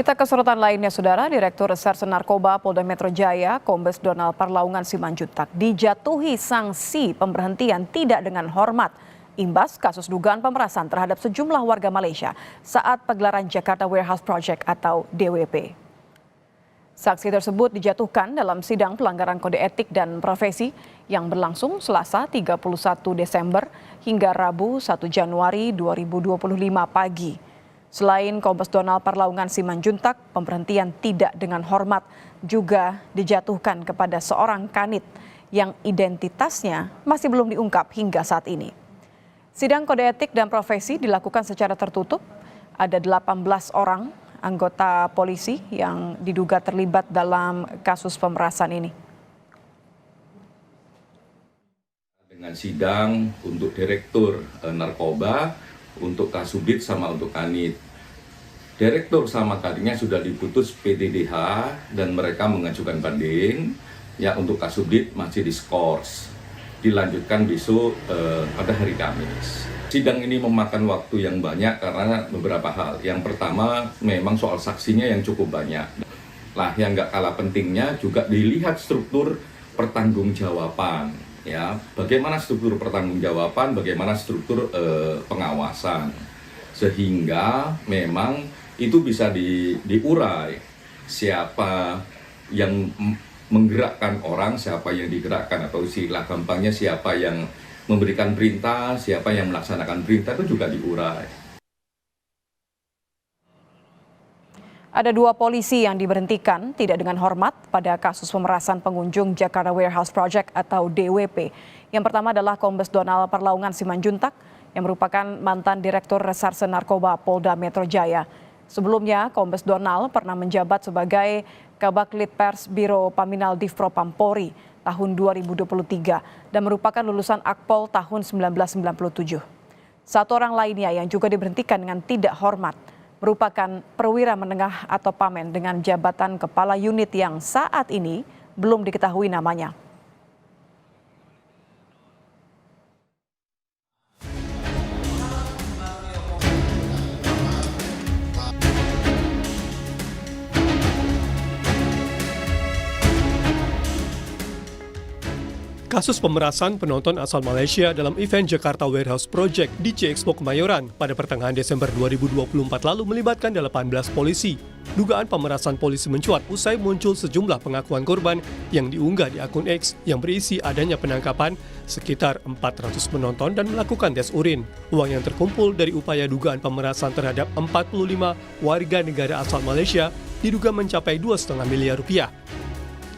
Kita ke sorotan lainnya, Saudara. Direktur Reserse Narkoba Polda Metro Jaya, Kombes Donald Parlaungan Simanjuntak, dijatuhi sanksi pemberhentian tidak dengan hormat imbas kasus dugaan pemerasan terhadap sejumlah warga Malaysia saat pegelaran Jakarta Warehouse Project atau DWP. Sanksi tersebut dijatuhkan dalam sidang pelanggaran kode etik dan profesi yang berlangsung Selasa 31 Desember hingga Rabu 1 Januari 2025 pagi. Selain Kombes Donald Parlaungan Simanjuntak, pemberhentian tidak dengan hormat juga dijatuhkan kepada seorang kanit yang identitasnya masih belum diungkap hingga saat ini. Sidang kode etik dan profesi dilakukan secara tertutup. Ada 18 orang anggota polisi yang diduga terlibat dalam kasus pemerasan ini. Dengan sidang untuk direktur narkoba, untuk Kasubdit sama untuk Kanit. Direktur sama Kanitnya sudah diputus PTDH dan mereka mengajukan banding. Ya, untuk Kasubdit masih diskors. Dilanjutkan besok pada hari Kamis. Sidang ini memakan waktu yang banyak karena beberapa hal. Yang pertama memang soal saksinya yang cukup banyak. Lah yang nggak kalah pentingnya juga dilihat struktur pertanggungjawaban. Ya, bagaimana struktur pertanggungjawaban, bagaimana struktur pengawasan, sehingga memang itu bisa diurai siapa yang menggerakkan orang, siapa yang digerakkan, atau istilah gampangnya siapa yang memberikan perintah, siapa yang melaksanakan perintah, itu juga diurai. Ada 2 polisi yang diberhentikan tidak dengan hormat pada kasus pemerasan pengunjung Jakarta Warehouse Project atau DWP. Yang pertama adalah Kombes Donald Parlaungan Simanjuntak yang merupakan mantan Direktur Reserse Narkoba Polda Metro Jaya. Sebelumnya, Kombes Donald pernah menjabat sebagai Kabak Litpers Biro Paminal Divpropam Polri tahun 2023 dan merupakan lulusan Akpol tahun 1997. Satu orang lainnya yang juga diberhentikan dengan tidak hormat merupakan perwira menengah atau pamen dengan jabatan kepala unit yang saat ini belum diketahui namanya. Kasus pemerasan penonton asal Malaysia dalam event Jakarta Warehouse Project di J-Expo Kemayoran pada pertengahan Desember 2024 lalu melibatkan 18 polisi. Dugaan pemerasan polisi mencuat usai muncul sejumlah pengakuan korban yang diunggah di akun X yang berisi adanya penangkapan sekitar 400 penonton dan melakukan tes urin. Uang yang terkumpul dari upaya dugaan pemerasan terhadap 45 warga negara asal Malaysia diduga mencapai 2,5 miliar rupiah.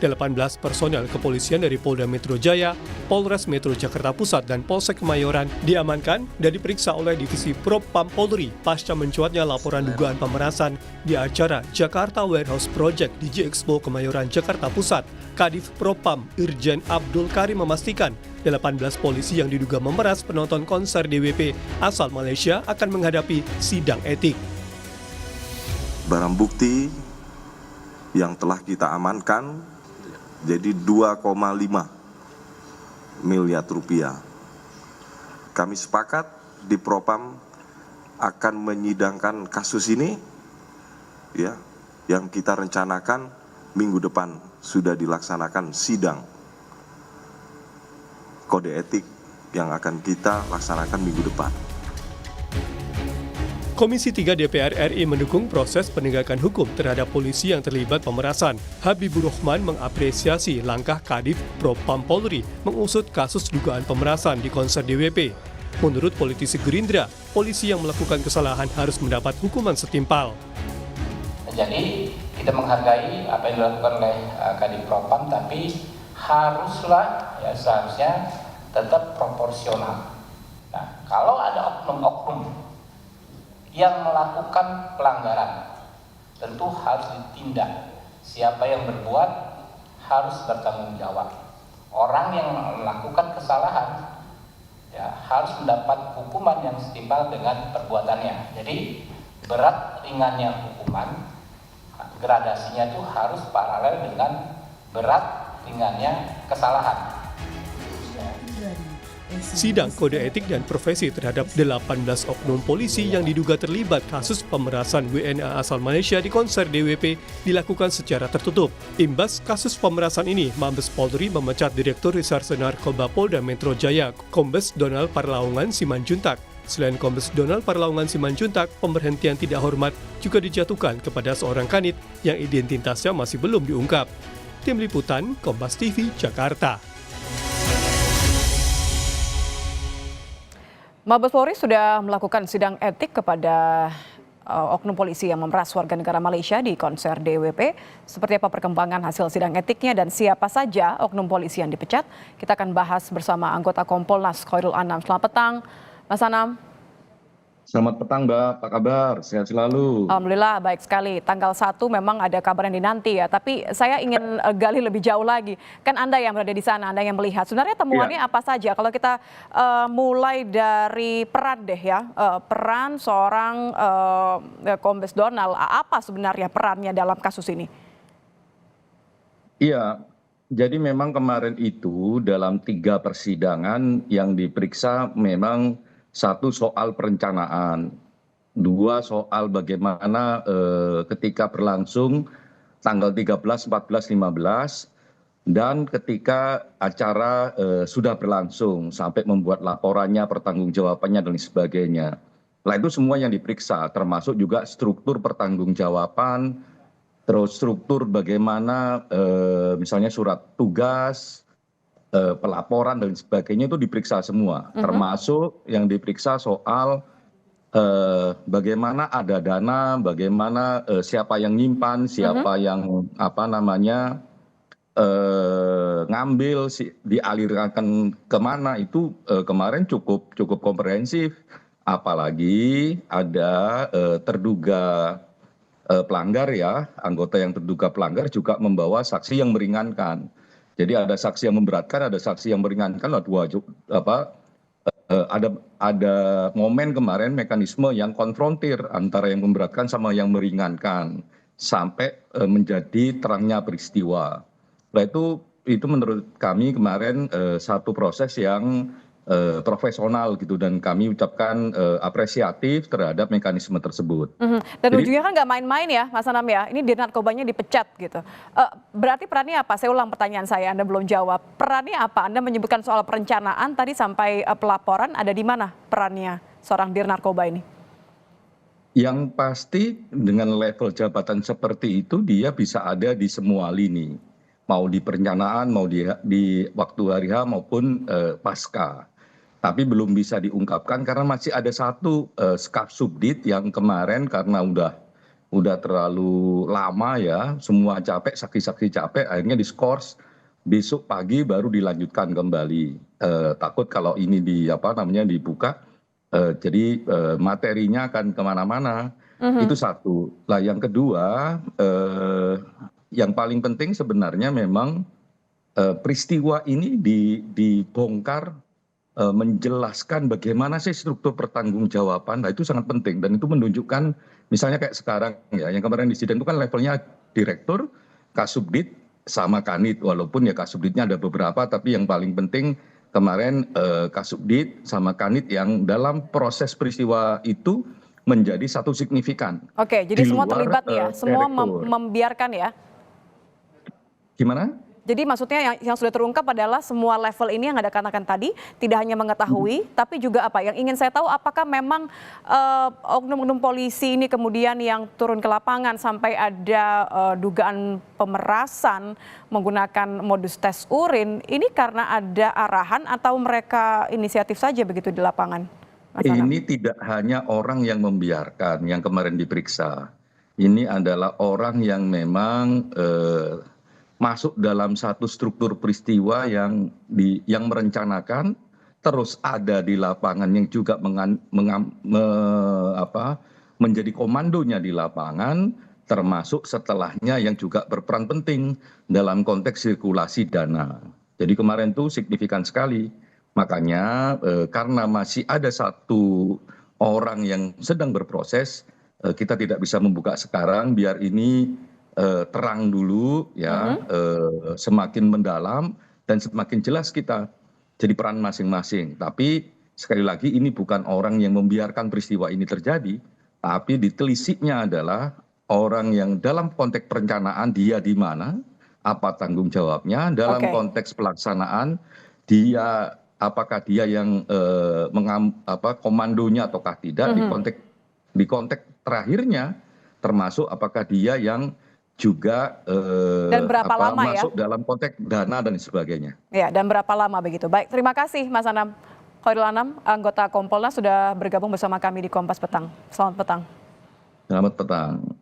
18 personel kepolisian dari Polda Metro Jaya, Polres Metro Jakarta Pusat, dan Polsek Kemayoran diamankan dan diperiksa oleh Divisi Propam Polri pasca mencuatnya laporan dugaan pemerasan di acara Jakarta Warehouse Project di J-Expo Kemayoran Jakarta Pusat. Kadif Propam Irjen Abdul Karim memastikan 18 polisi yang diduga memeras penonton konser DWP asal Malaysia akan menghadapi sidang etik. Barang bukti yang telah kita amankan jadi 2,5 miliar rupiah. Kami sepakat di Propam akan menyidangkan kasus ini, ya, yang kita rencanakan minggu depan sudah dilaksanakan sidang kode etik yang akan kita laksanakan minggu depan. Komisi 3 DPR RI mendukung proses penegakan hukum terhadap polisi yang terlibat pemerasan. Habibur Rahman mengapresiasi langkah Kadif Propam Polri mengusut kasus dugaan pemerasan di konser DWP. Menurut politisi Gerindra, polisi yang melakukan kesalahan harus mendapat hukuman setimpal. Jadi kita menghargai apa yang dilakukan oleh Kadif Propam, tapi haruslah seharusnya tetap proporsional. Nah, kalau ada oknum-oknum yang melakukan pelanggaran, tentu harus ditindak. Siapa yang berbuat harus bertanggung jawab. Orang yang melakukan kesalahan harus mendapat hukuman yang setimpal dengan perbuatannya. Jadi berat ringannya hukuman, gradasinya itu harus paralel dengan berat ringannya kesalahan. Sidang kode etik dan profesi terhadap 18 oknum polisi yang diduga terlibat kasus pemerasan WNA asal Malaysia di konser DWP dilakukan secara tertutup. Imbas kasus pemerasan ini, Mabes Polri memecat Direktur Reserse Narkoba Polda Metro Jaya, Kombes Donald Parlaungan Simanjuntak. Selain Kombes Donald Parlaungan Simanjuntak, pemberhentian tidak hormat juga dijatuhkan kepada seorang kanit yang identitasnya masih belum diungkap. Tim Liputan, Kompas TV, Jakarta. Mabes Polri sudah melakukan sidang etik kepada oknum polisi yang memeras warga negara Malaysia di konser DWP. Seperti apa perkembangan hasil sidang etiknya dan siapa saja oknum polisi yang dipecat? Kita akan bahas bersama anggota Kompolnas Khairul Anam. Selamat petang, Mas Anam. Selamat petang, Mbak. Apa kabar? Sehat selalu. Alhamdulillah baik sekali. Tanggal 1 memang ada kabar yang dinanti ya. Tapi saya ingin gali lebih jauh lagi. Kan Anda yang berada di sana, Anda yang melihat. Sebenarnya temuannya apa saja? Kalau kita mulai dari peran deh ya. Peran seorang Kombes Donald. Apa sebenarnya perannya dalam kasus ini? Iya, jadi memang kemarin itu dalam 3 persidangan yang diperiksa memang 1 soal perencanaan, 2 soal bagaimana ketika berlangsung tanggal 13, 14, 15, dan ketika acara sudah berlangsung sampai membuat laporannya, pertanggungjawabannya dan sebagainya. Nah itu semua yang diperiksa, termasuk juga struktur pertanggungjawaban, terus struktur bagaimana misalnya surat tugas, pelaporan dan sebagainya itu diperiksa semua, termasuk yang diperiksa soal bagaimana ada dana, bagaimana siapa yang nyimpan, siapa yang ngambil, dialirkan kemana, itu kemarin cukup komprehensif. Apalagi ada terduga pelanggar ya, anggota yang terduga pelanggar juga membawa saksi yang meringankan. Jadi ada saksi yang memberatkan, ada saksi yang meringankan. Ada momen kemarin mekanisme yang konfrontir antara yang memberatkan sama yang meringankan sampai menjadi terangnya peristiwa. Nah itu menurut kami kemarin satu proses yang profesional gitu, dan kami ucapkan apresiatif terhadap mekanisme tersebut. Dan ujungnya kan nggak main-main ya Mas Anam ya, ini di narkobanya dipecat gitu. Berarti perannya apa? Saya ulang pertanyaan saya, Anda belum jawab. Perannya apa? Anda menyebutkan soal perencanaan tadi sampai pelaporan, ada di mana perannya seorang dir narkoba ini? Yang pasti dengan level jabatan seperti itu dia bisa ada di semua lini. Mau di perencanaan, mau di waktu hari H maupun pasca. Tapi belum bisa diungkapkan karena masih ada 1 skaf subdit yang kemarin karena udah terlalu lama ya, semua capek, saksi-saksi capek, akhirnya diskors, besok pagi baru dilanjutkan kembali. Takut kalau ini dibuka, jadi materinya akan kemana-mana. Itu 1. Lah yang kedua, yang paling penting sebenarnya memang peristiwa ini dibongkar, menjelaskan bagaimana sih struktur pertanggungjawaban. Nah itu sangat penting dan itu menunjukkan misalnya kayak sekarang ya, yang kemarin di sidang itu kan levelnya direktur, kasubdit sama kanit, walaupun ya kasubditnya ada beberapa, tapi yang paling penting kemarin kasubdit sama kanit yang dalam proses peristiwa itu menjadi satu signifikan. Oke, jadi semua terlibat nih ya, semua membiarkan ya? Gimana? Jadi maksudnya yang sudah terungkap adalah semua level ini yang Anda katakan tadi tidak hanya mengetahui, tapi juga apa? Yang ingin saya tahu apakah memang oknum-oknum polisi ini kemudian yang turun ke lapangan sampai ada dugaan pemerasan menggunakan modus tes urin, ini karena ada arahan atau mereka inisiatif saja begitu di lapangan? Mas Anam? Ini tidak hanya orang yang membiarkan yang kemarin diperiksa. Ini adalah orang yang memang masuk dalam satu struktur peristiwa yang merencanakan, terus ada di lapangan yang juga menjadi komandonya di lapangan, termasuk setelahnya yang juga berperan penting dalam konteks sirkulasi dana. Jadi kemarin itu signifikan sekali. Makanya karena masih ada 1 orang yang sedang berproses, kita tidak bisa membuka sekarang, biar ini terang dulu ya, semakin mendalam dan semakin jelas kita. jadi peran masing-masing. Tapi sekali lagi ini bukan orang yang membiarkan peristiwa ini terjadi, tapi ditelisiknya adalah orang yang dalam konteks perencanaan dia di mana, apa tanggung jawabnya, dalam konteks pelaksanaan dia apakah dia yang komandonya ataukah tidak, di konteks terakhirnya termasuk apakah dia yang juga Dan berapa lama ya? masuk dalam konteks dana dan sebagainya. Ya, dan berapa lama begitu? Baik, terima kasih Mas Anam. Khairul Anam, anggota Kompolnas sudah bergabung bersama kami di Kompas Petang. Selamat petang. Selamat petang.